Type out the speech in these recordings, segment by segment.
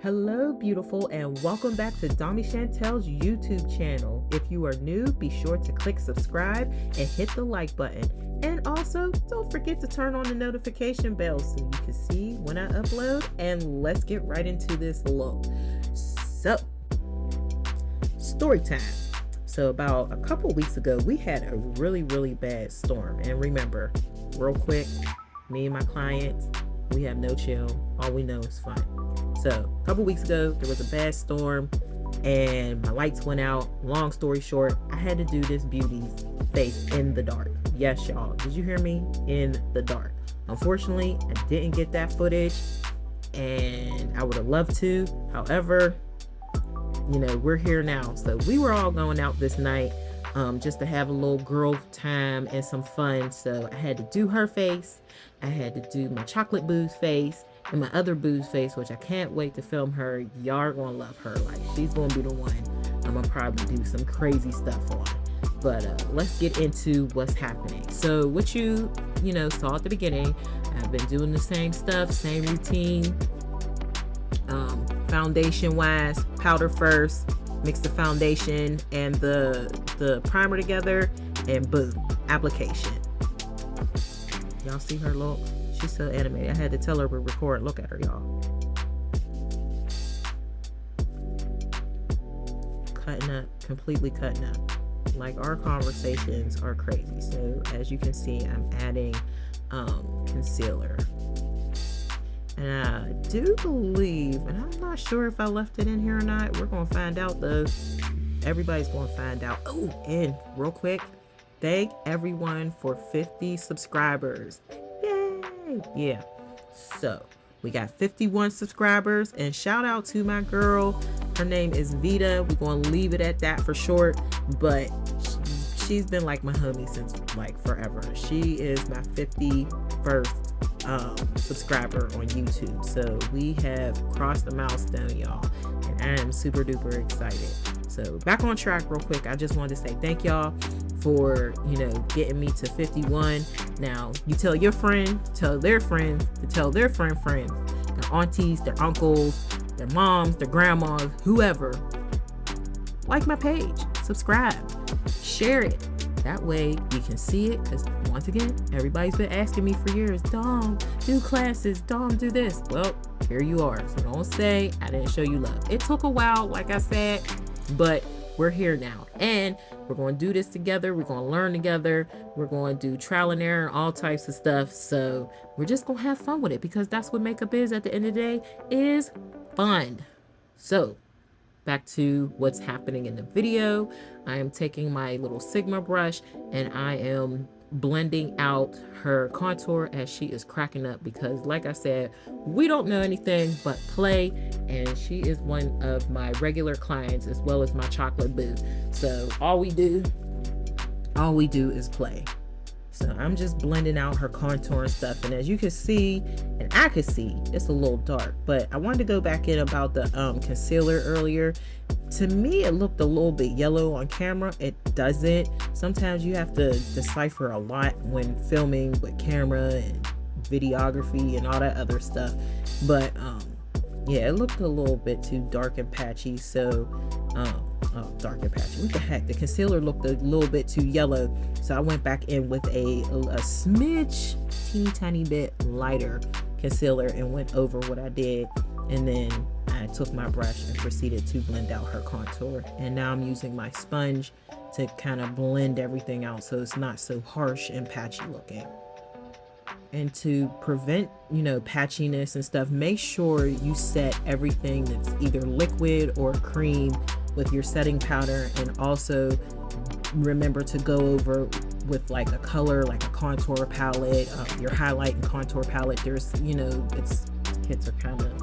Hello beautiful and welcome back to Domi Chantal's YouTube channel. If you are new, be sure to click subscribe and hit the like button. And also don't forget to turn on the notification bell so you can see when I upload, and let's get right into this look. So, story time. So about a couple weeks ago, we had a really bad storm. And remember, real quick, me and my clients, we have no chill. All we know is fun. So a couple weeks ago, there was a bad storm and my lights went out. Long story short, I had to do this beauty's face in the dark. Yes, y'all, did you hear me? In the dark. Unfortunately, I didn't get that footage and I would have loved to. However, you know, we're here now. So we were all going out this night just to have a little girl time and some fun. So I had to do her face. I had to do my chocolate boo's face and my other boo's face, which I can't wait to film her. Y'all are gonna love her. Like, she's gonna be the one I'm gonna probably do some crazy stuff on. But let's get into what's happening. So what you saw at the beginning, I've been doing the same stuff, same routine. Foundation wise, powder first, mix the foundation and the primer together, and boom, application. Y'all see her look? She's so animated. I had to tell her to record. Look at her, y'all. Cutting up, completely cutting up. Like, our conversations are crazy. So as you can see, I'm adding concealer. And I do believe, and I'm not sure if I left it in here or not. We're gonna find out though. Everybody's gonna find out. Oh, and real quick, thank everyone for 50 subscribers. Yay! Yeah. So we got 51 subscribers, and shout out to my girl. Her name is Vita. We're gonna leave it at that for short, but she's been like my homie since like forever. She is my 51st subscriber on YouTube. So we have crossed the milestone, y'all, and I am super duper excited. So back on track real quick, I just wanted to say thank y'all for getting me to 51. Now you tell your friend, tell their friends, to tell their friends, their aunties, their uncles, their moms, their grandmas, whoever. Like my page, subscribe, share it. That way you can see it, because once again, everybody's been asking me for years, Dom, do classes, Dom, do this. Well, here you are. So don't say I didn't show you love. It took a while, like I said, but we're here now, and we're going to do this together. We're going to learn together. We're going to do trial and error and all types of stuff. So we're just going to have fun with it, because that's what makeup is at the end of the day, is fun. So back to what's happening in the video. I am taking my little Sigma brush and I am blending out her contour as she is cracking up, because like I said, we don't know anything but play, and she is one of my regular clients as well as my chocolate boo. So all we do is play. So I'm just blending out her contour and stuff, and as you can see, and I could see, it's a little dark, but I wanted to go back in about the concealer earlier. To me, it looked a little bit yellow on camera. It doesn't. Sometimes you have to decipher a lot when filming with camera and videography and all that other stuff. But yeah, it looked a little bit too dark and patchy. So dark and patchy, what the heck, the concealer looked a little bit too yellow, so I went back in with a smidge, teeny tiny bit lighter concealer and went over what I did, and then I took my brush and proceeded to blend out her contour. And now I'm using my sponge to kind of blend everything out so it's not so harsh and patchy looking. And to prevent, patchiness and stuff, make sure you set everything that's either liquid or cream with your setting powder, and also remember to go over with like a color, like a contour palette, your highlight and contour palette. There's, kits are kind of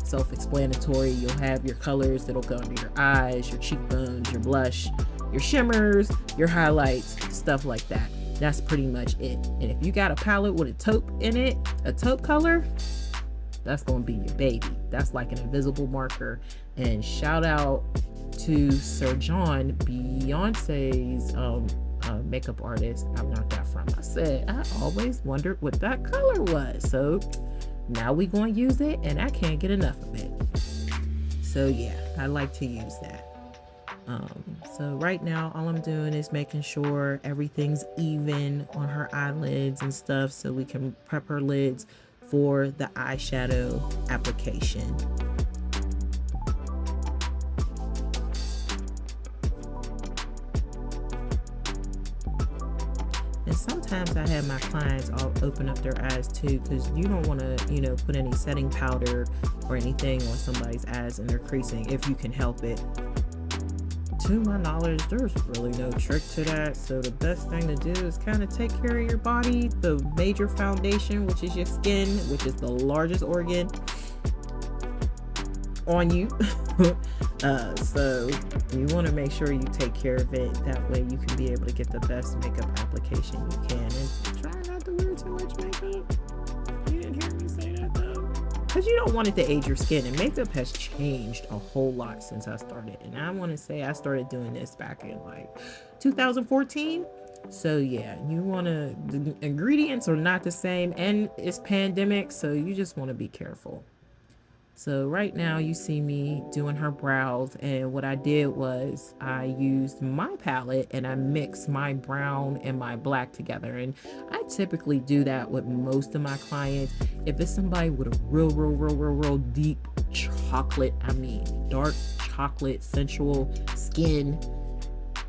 self-explanatory. You'll have your colors that'll go under your eyes, your cheekbones, your blush, your shimmers, your highlights, stuff like that. That's pretty much it. And if you got a palette with a taupe in it, a taupe color, that's gonna be your baby. That's like an invisible marker. And shout out to Sir John, Beyonce's makeup artist. I learned that from. I said I always wondered what that color was. So now we gonna use it, and I can't get enough of it. So yeah, I like to use that. So right now all I'm doing is making sure everything's even on her eyelids and stuff, so we can prep her lids for the eyeshadow application. And sometimes I have my clients all open up their eyes too, because you don't want to, you know, put any setting powder or anything on somebody's eyes and they're creasing if you can help it. To my knowledge, there's really no trick to that. So the best thing to do is kind of take care of your body, the major foundation, which is your skin, which is the largest organ on you. So you want to make sure you take care of it. That way you can be able to get the best makeup application you can. And try not to wear too much makeup. You didn't hear me say that though. Because you don't want it to age your skin, and makeup has changed a whole lot since I started. And I want to say I started doing this back in like 2014. So yeah, you want to, the ingredients are not the same, and it's pandemic, so you just want to be careful. So right now you see me doing her brows, and what I did was I used my palette and I mixed my brown and my black together. And I typically do that with most of my clients. If it's somebody with a real deep chocolate, I mean dark chocolate sensual skin,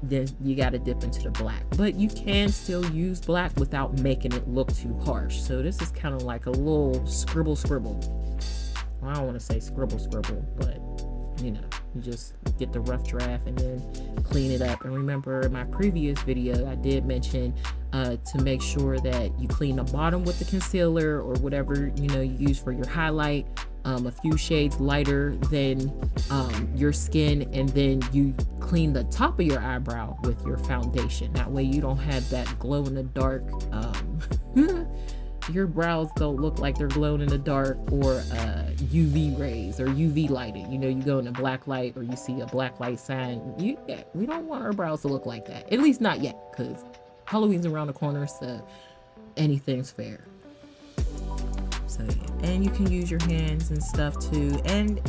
then you got to dip into the black. But you can still use black without making it look too harsh. So this is kind of like a little scribble. I don't want to say scribble, but you know, you just get the rough draft and then clean it up. And remember, in my previous video, I did mention to make sure that you clean the bottom with the concealer or whatever, you know, you use for your highlight, a few shades lighter than your skin, and then you clean the top of your eyebrow with your foundation. That way you don't have that glow in the dark your brows don't look like they're glowing in the dark, or UV rays or UV lighting. You know, you go in a black light or you see a black light sign. We don't want our brows to look like that. At least not yet, because Halloween's around the corner, so anything's fair. So yeah, and you can use your hands and stuff too. And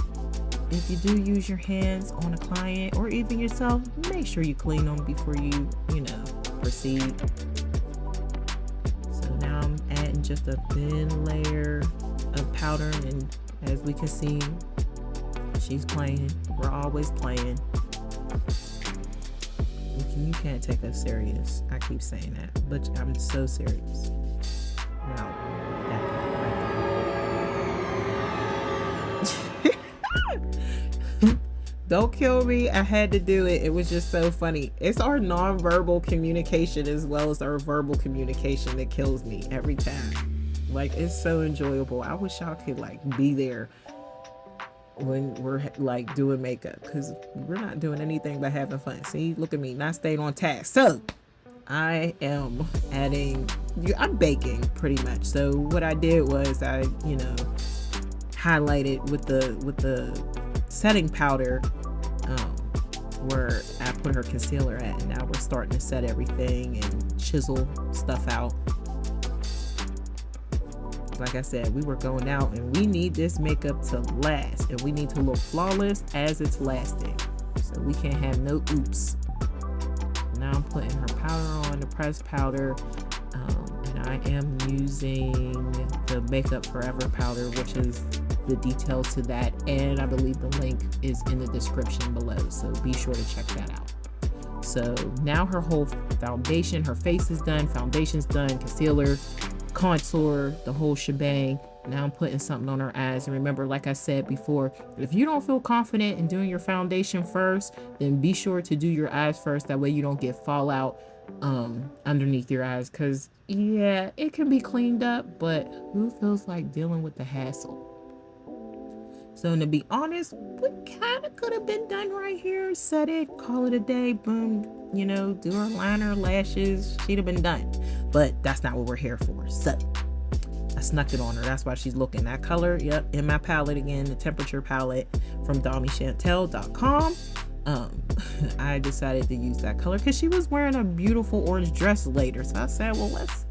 if you do use your hands on a client or even yourself, make sure you clean them before you know, proceed. Now I'm adding just a thin layer of powder, and as we can see, she's playing. We're always playing. You can't take us serious. I keep saying that, but I'm so serious. Now, don't kill me. I had to do it. It was just so funny. It's our nonverbal communication as well as our verbal communication that kills me every time. Like, it's so enjoyable. I wish y'all could like be there when we're like doing makeup, because we're not doing anything but having fun. See, look at me, not staying on task. So I am I'm baking pretty much. So what I did was I, you know, highlighted with the setting powder where I put her concealer at, and now we're starting to set everything and chisel stuff out. Like I said, we were going out and we need this makeup to last, and we need to look flawless as it's lasting, so we can't have no oops. Now I'm putting her powder on, the pressed powder, and I am using the Makeup Forever powder, which is the details to that, and I believe the link is in the description below, so be sure to check that out. So now her whole foundation, her face is done, foundation's done, concealer, contour, the whole shebang. Now I'm putting something on her eyes. And remember, like I said before, if you don't feel confident in doing your foundation first, then be sure to do your eyes first. That way you don't get fallout underneath your eyes, because yeah, it can be cleaned up, but who feels like dealing with the hassle? So to be honest, what kind of could have been done right here? Set it, call it a day, boom, you know, do her liner, lashes, she'd have been done. But that's not what we're here for. So I snuck it on her. That's why she's looking that color. Yep, in my palette again, the temperature palette from DomiChantal.com. I decided to use that color because she was wearing a beautiful orange dress later. So I said, well, let's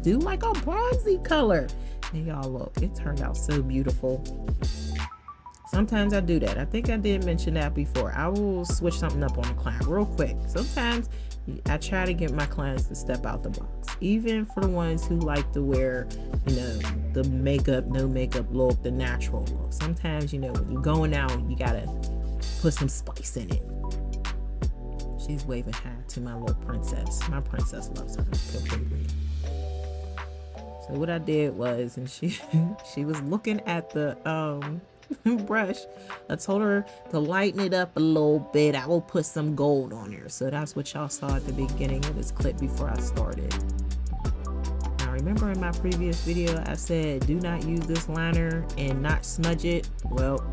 do like a bronzy color. And y'all look, it turned out so beautiful. Sometimes I do that. I think I did mention that before. I will switch something up on a client real quick. Sometimes I try to get my clients to step out the box, even for the ones who like to wear, you know, the makeup, no makeup look, the natural look. Sometimes, you know, when you're going out, you gotta put some spice in it. She's waving hi to my little princess. My princess loves her completely. So what I did was, and she was looking at the brush. I told her to lighten it up a little bit. I will put some gold on her. So that's what y'all saw at the beginning of this clip before I started. Now remember in my previous video I said do not use this liner and not smudge it. Well,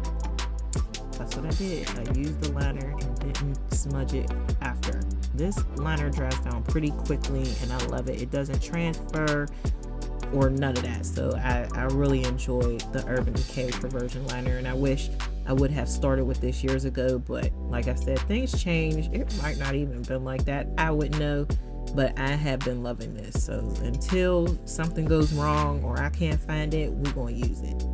that's what I did. I used the liner and didn't smudge it after. This liner dries down pretty quickly and I love it. It doesn't transfer or none of that. So I really enjoyed the Urban Decay Perversion liner, and I wish I would have started with this years ago, but like I said, things change. It might not even been like that. I wouldn't know, but I have been loving this. So until something goes wrong or I can't find it, we're going to use it.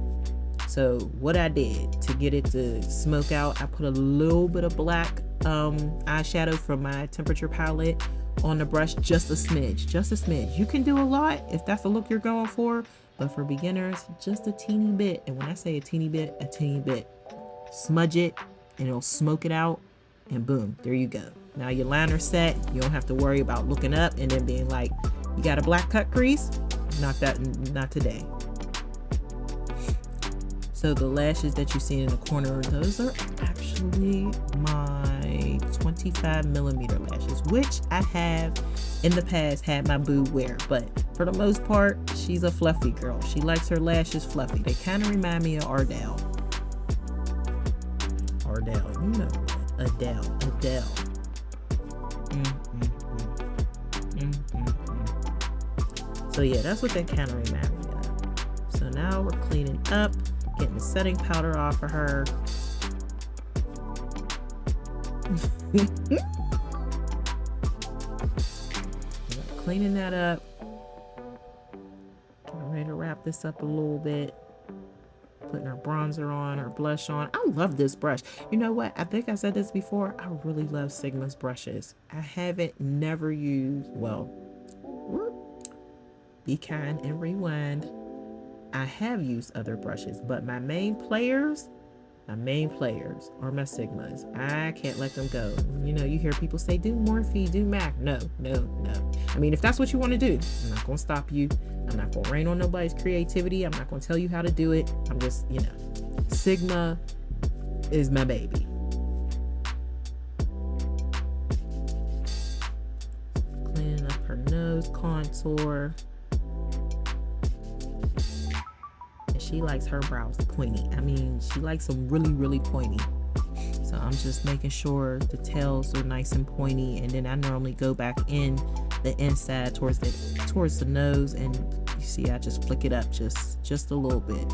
So what I did to get it to smoke out, I put a little bit of black eyeshadow from my Temperature palette on the brush, just a smidge. You can do a lot if that's the look you're going for, but for beginners, just a teeny bit. And when I say a teeny bit, smudge it and it'll smoke it out, and boom, there you go. Now your liner's set. You don't have to worry about looking up and then being like, you got a black cut crease. Not today. So the lashes that you see in the corner, those are actually my 25mm lashes, which I have in the past had my boo wear, but for the most part, she's a fluffy girl. She likes her lashes fluffy. They kind of remind me of Ardell, you know what? Adele. So yeah, that's what they kind of remind me of. So now we're cleaning up, getting the setting powder off of her. Cleaning that up. I'm ready to wrap this up a little bit. Putting her bronzer on, her blush on. I love this brush. You know what? I think I said this before. I really love Sigma's brushes. I haven't never used, well, be kind and rewind. I have used other brushes, but my main players are my Sigmas. I can't let them go. You know, you hear people say, do Morphe, do MAC. No. I mean, if that's what you want to do, I'm not going to stop you. I'm not going to rain on nobody's creativity. I'm not going to tell you how to do it. I'm just, you know, Sigma is my baby. Cleaning up her nose contour. She likes her brows pointy. I mean, she likes them really pointy. So I'm just making sure the tails are nice and pointy, and then I normally go back in the inside towards the nose, and you see I just flick it up just a little bit.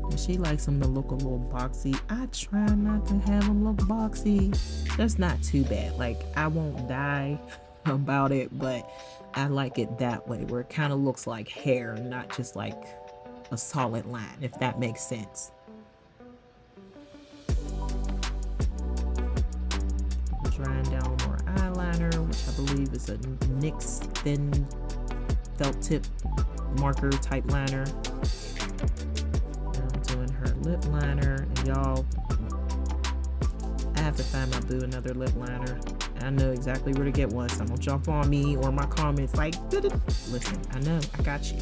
And she likes them to look a little boxy. I try not to have them look boxy. That's not too bad. Like, I won't die about it, but I like it that way, where it kind of looks like hair, not just like a solid line, if that makes sense. Drying down more eyeliner, which I believe is a NYX thin felt tip marker type liner. Now I'm doing her lip liner, and y'all, I have to find my boo another lip liner. I know exactly where to get one, so don't jump on me or my comments like, listen, I know, I got you.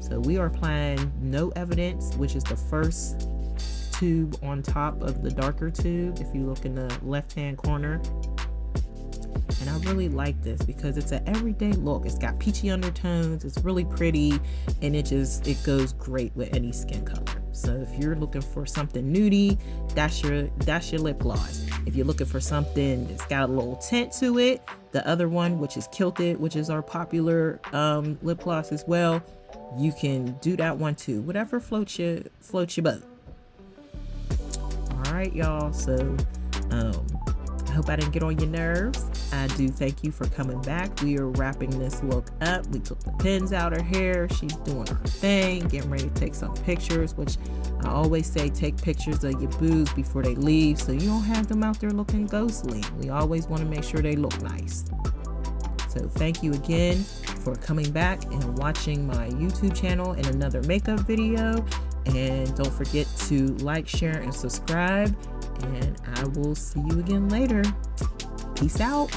So we are applying No Evidence, which is the first tube on top of the darker tube, if you look in the left hand corner. And I really like this because it's an everyday look. It's got peachy undertones, it's really pretty, and it goes great with any skin color. So if you're looking for something nudie, that's your lip gloss. If you're looking for something that's got a little tint to it, the other one, which is Kilted, which is our popular lip gloss as well, you can do that one too. Whatever floats your boat. All right, y'all. So I hope I didn't get on your nerves. I do thank you for coming back. We are wrapping this look up. We took the pins out her hair. She's doing her thing, getting ready to take some pictures, which I always say take pictures of your boos before they leave so you don't have them out there looking ghostly. We always want to make sure they look nice. So thank you again for coming back and watching my YouTube channel and another makeup video. And don't forget to like, share, and subscribe. And I will see you again later. Peace out.